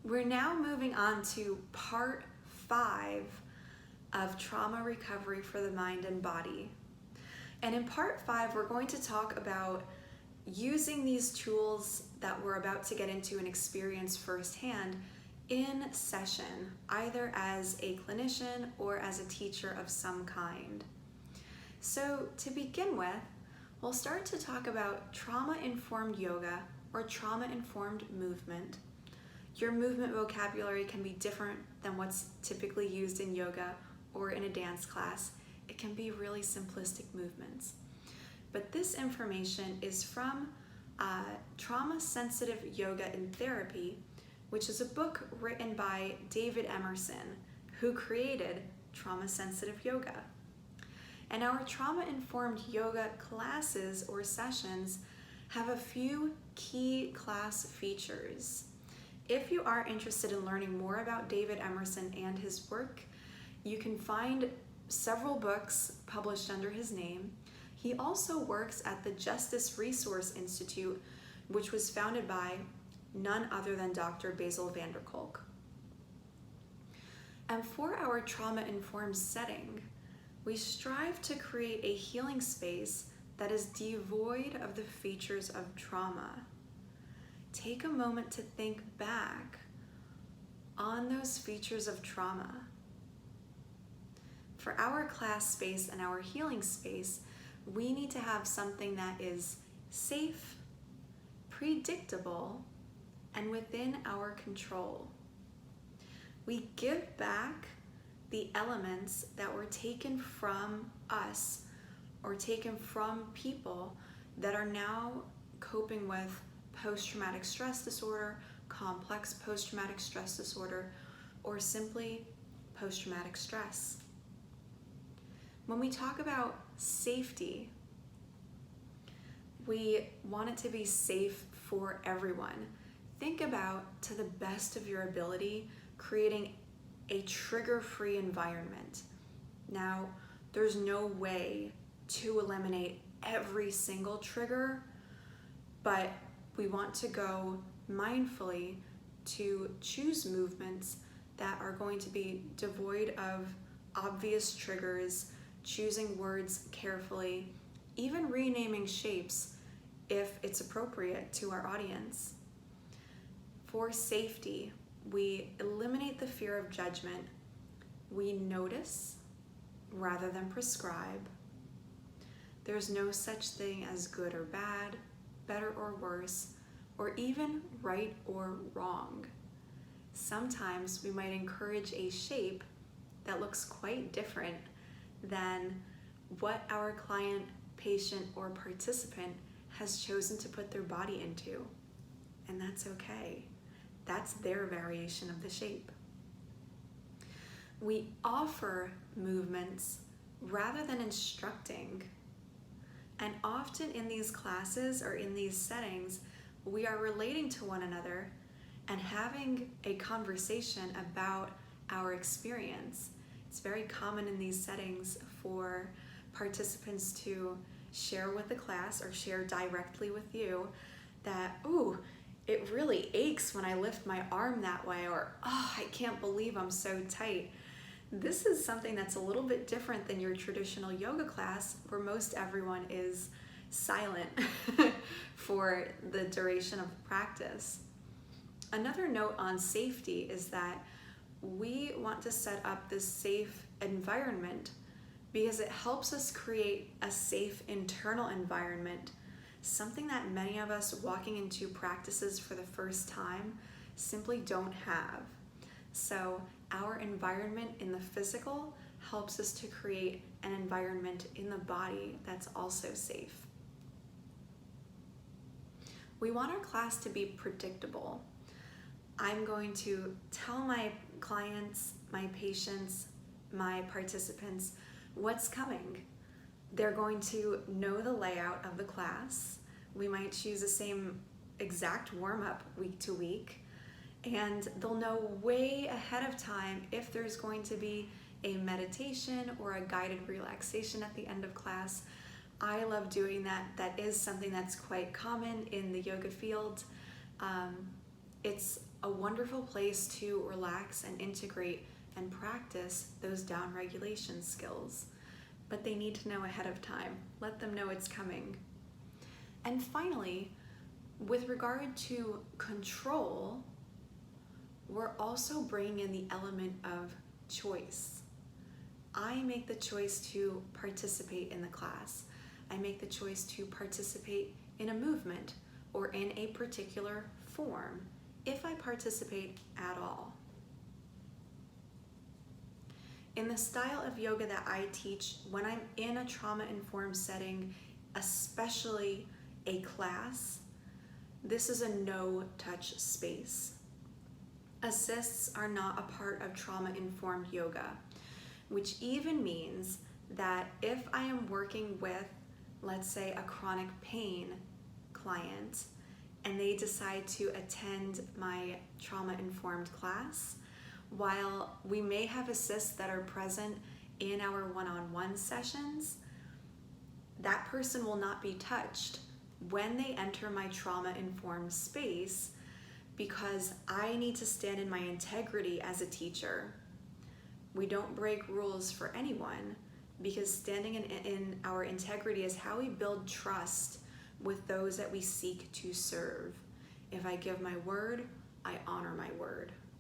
We're now moving on to part 5 of trauma recovery for the mind and body. And in part 5, we're going to talk about using these tools that we're about to get into and experience firsthand in session, either as a clinician or as a teacher of some kind. So to begin with, we'll start to talk about trauma-informed yoga or trauma-informed movement. Your movement vocabulary can be different than what's typically used in yoga or in a dance class. It can be really simplistic movements. But this information is from Trauma Sensitive Yoga in Therapy, which is a book written by David Emerson, who created Trauma Sensitive Yoga. And our trauma-informed yoga classes or sessions have a few key class features. If you are interested in learning more about David Emerson and his work, you can find several books published under his name. He also works at the Justice Resource Institute, which was founded by none other than Dr. Bessel van der Kolk. And for our trauma-informed setting, we strive to create a healing space that is devoid of the features of trauma. Take a moment to think back on those features of trauma. For our class space and our healing space, we need to have something that is safe, predictable, and within our control. We give back the elements that were taken from us or taken from people that are now coping with post-traumatic stress disorder, complex post-traumatic stress disorder, or simply post-traumatic stress. When we talk about safety, we want it to be safe for everyone. Think about, to the best of your ability, creating a trigger-free environment. Now, there's no way to eliminate every single trigger, but we want to go mindfully to choose movements that are going to be devoid of obvious triggers, choosing words carefully, even renaming shapes if it's appropriate to our audience. For safety, we eliminate the fear of judgment. We notice rather than prescribe. There's no such thing as good or bad, better or worse, or even right or wrong. Sometimes we might encourage a shape that looks quite different than what our client, patient, or participant has chosen to put their body into. And that's okay. That's their variation of the shape. We offer movements rather than instructing. And often in these classes or in these settings, we are relating to one another and having a conversation about our experience. It's very common in these settings for participants to share with the class or share directly with you that, ooh, it really aches when I lift my arm that way, or, oh, I can't believe I'm so tight. This is something that's a little bit different than your traditional yoga class, where most everyone is silent for the duration of the practice. Another note on safety is that we want to set up this safe environment because it helps us create a safe internal environment, something that many of us walking into practices for the first time simply don't have. So our environment in the physical helps us to create an environment in the body that's also safe. We want our class to be predictable. I'm going to tell my clients, my patients, my participants what's coming. They're going to know the layout of the class. We might choose the same exact warm-up week to week, and they'll know way ahead of time if there's going to be a meditation or a guided relaxation at the end of class. I love doing that. That is something that's quite common in the yoga field. It's a wonderful place to relax and integrate and practice those down-regulation skills. But they need to know ahead of time. Let them know it's coming. And finally, with regard to control, we're also bringing in the element of choice. I make the choice to participate in the class. I make the choice to participate in a movement or in a particular form, if I participate at all. In the style of yoga that I teach, when I'm in a trauma-informed setting, especially a class, this is a no-touch space. Assists are not a part of trauma-informed yoga, which even means that if I am working with, let's say, a chronic pain client, and they decide to attend my trauma-informed class, while we may have assists that are present in our one-on-one sessions, that person will not be touched when they enter my trauma-informed space, because I need to stand in my integrity as a teacher. We don't break rules for anyone, because standing in our integrity is how we build trust with those that we seek to serve. If I give my word, I honor my word.